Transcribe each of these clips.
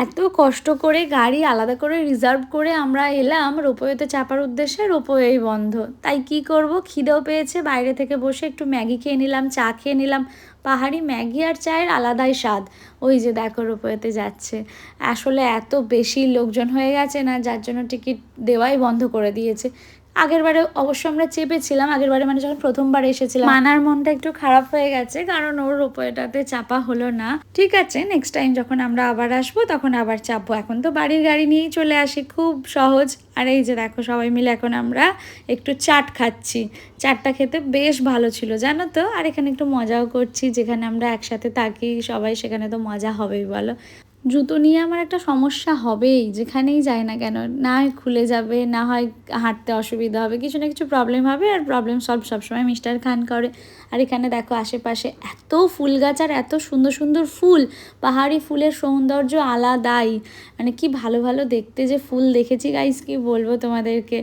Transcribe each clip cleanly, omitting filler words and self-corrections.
এত কষ্ট করে গাড়ি আলাদা করে রিজার্ভ করে আমরা এলাম রোপওয়েতে চাপার উদ্দেশ্যে, রোপওয়েই বন্ধ। তাই কি করব, খিদেও পেয়েছে, বাইরে থেকে বসে একটু ম্যাগি খেয়ে নিলাম, চা খেয়ে নিলাম। পাহাড়ি ম্যাগি আর চায়ের আলাদাই স্বাদ। ওই যে দেখো রোপওয়েতে যাচ্ছে। আসলে এত বেশি লোকজন হয়ে গেছে না, যার জন্য টিকিট দেওয়াই বন্ধ করে দিয়েছে। আগেরবারে অবশ্য আমরা চেপেছিলাম, আগেরবারে মানে যখন প্রথমবার এসেছিলাম মানার মনটা একটু খারাপ হয়ে গেছে, কারণ ওর রোপওয়েটাতে চাপা হলো না। ঠিক আছে, নেক্সট টাইম যখন আমরা আবার আসবো তখন আবার চাপবো। এখন তো বাড়ির গাড়ি নিয়েই চলে আসি, খুব সহজ। আর এই যে দেখো সবাই মিলে এখন আমরা একটু চাট খাচ্ছি। চাটটা খেতে বেশ ভালো ছিল জানো তো। আর এখানে একটু মজাও করছি, যেখানে আমরা একসাথে থাকি সবাই, সেখানে তো মজা হবেই বলো। জুতো নিয়ে আমার একটা সমস্যা হবেই, যেখানেই যাই না কেন, না হয় খুলে যাবে, না হয় হাঁটতে অসুবিধা হবে, কিছু না কিছু প্রবলেম হবে। আর প্রবলেম সলভ সবসময় মিস্টার খান করে। আর এখানে দেখো আশেপাশে এত ফুল গাছ আর এত সুন্দর সুন্দর ফুল। পাহাড়ি ফুলের সৌন্দর্য আলাদাই, মানে কি ভালো ভালো দেখতে যে ফুল দেখেছি গাইস, কি বলবো তোমাদেরকে।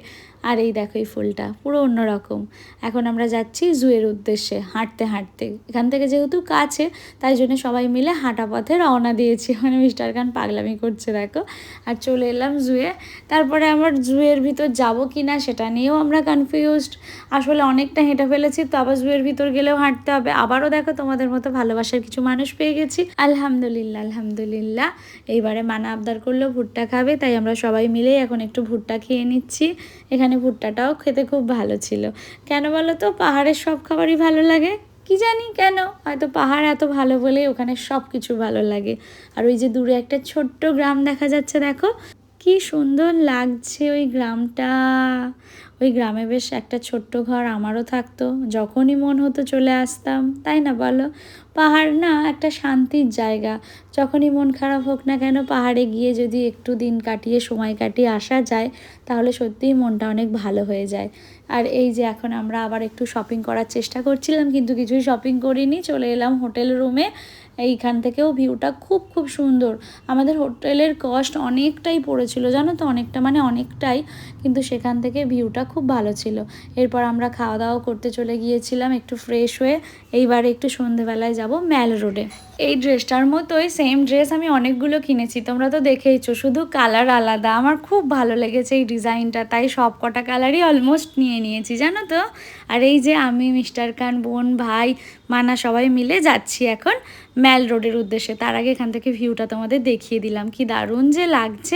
আর এই দেখো এই ফুলটা পুরো অন্যরকম। এখন আমরা যাচ্ছি জুয়ের উদ্দেশ্যে হাঁটতে হাঁটতে। এখান থেকে যেহেতু কাছে, তাই জন্য সবাই মিলে হাঁটা পথে রওনা দিয়েছি। মানে মিস্টার খান পাগলামি করছে দেখো। আর চলে এলাম জুয়ে। তারপরে আমার জুয়ের ভিতর যাব কি না সেটা নিয়েও আমরা কনফিউজড। আসলে অনেকটা হেঁটে ফেলেছি, তো আবার জুয়ের ভিতর গেলেও হাঁটতে হবে। আবারও দেখো তোমাদের মতো ভালোবাসার কিছু মানুষ পেয়ে গেছি, আলহামদুলিল্লাহ আলহামদুলিল্লাহ। এইবারে মানা আবদার করলো ভুট্টা খাবে, তাই আমরা সবাই মিলেই এখন একটু ভুট্টা খেয়ে নিচ্ছি। এখানে ভুট্টাটাও খেতে খুব ভালো ছিল। কেন বলো তো, পাহাড়ের সব খাবারই ভালো লাগে, কি জানি কেন, হয়তো পাহাড় এত ভালো বলেই ওখানে সব কিছু ভালো লাগে। আর ওই যে দূরে একটা ছোট্ট গ্রাম দেখা যাচ্ছে দেখো, কি সুন্দর লাগছে ওই গ্রামটা। ওই গ্রামে বেশ একটা ছোট্ট ঘর আমারও থাকতো, যখনই মন হতো চলে আসতাম, তাই না বলো। পাহাড় না একটা শান্তির জায়গা। যখনই মন খারাপ হোক না কেন, পাহাড়ে গিয়ে যদি একটু দিন কাটিয়ে সময় কাটিয়ে আসা যায়, তাহলে সত্যিই মনটা অনেক ভালো হয়ে যায়। আর এই যে এখন আমরা আবার একটু শপিং করার চেষ্টা করছিলাম, কিন্তু কিছুই শপিং করিনি, চলে এলাম হোটেল রুমে। এইখান থেকেও ভিউটা খুব খুব সুন্দর। আমাদের হোটেলের কস্ট অনেকটাই পড়েছিল জানো তো, অনেকটা মানে অনেকটাই, কিন্তু সেখান থেকে ভিউটা খুব ভালো ছিল। এরপর আমরা খাওয়া দাওয়া করতে চলে গিয়েছিলাম একটু ফ্রেশ হয়ে। এইবারে একটু সন্ধেবেলায় যাব ম্যাল রোডে। এই ড্রেসটার মতোই সেম ড্রেস আমি অনেকগুলো কিনেছি, তোমরা তো দেখেইছো, শুধু কালার আলাদা। আমার খুব ভালো লেগেছে এই ডিজাইনটা, তাই সব কটা কালারই অলমোস্ট নিয়ে নিয়েছি জানো তো। আর এই যে আমি, মিস্টার খান, বোন, ভাই, মানা সবাই মিলে যাচ্ছি এখন ম্যাল রোডের উদ্দেশ্যে। তার আগে এখান থেকে ভিউটা তোমাদের দেখিয়ে দিলাম, কি দারুণ যে লাগছে।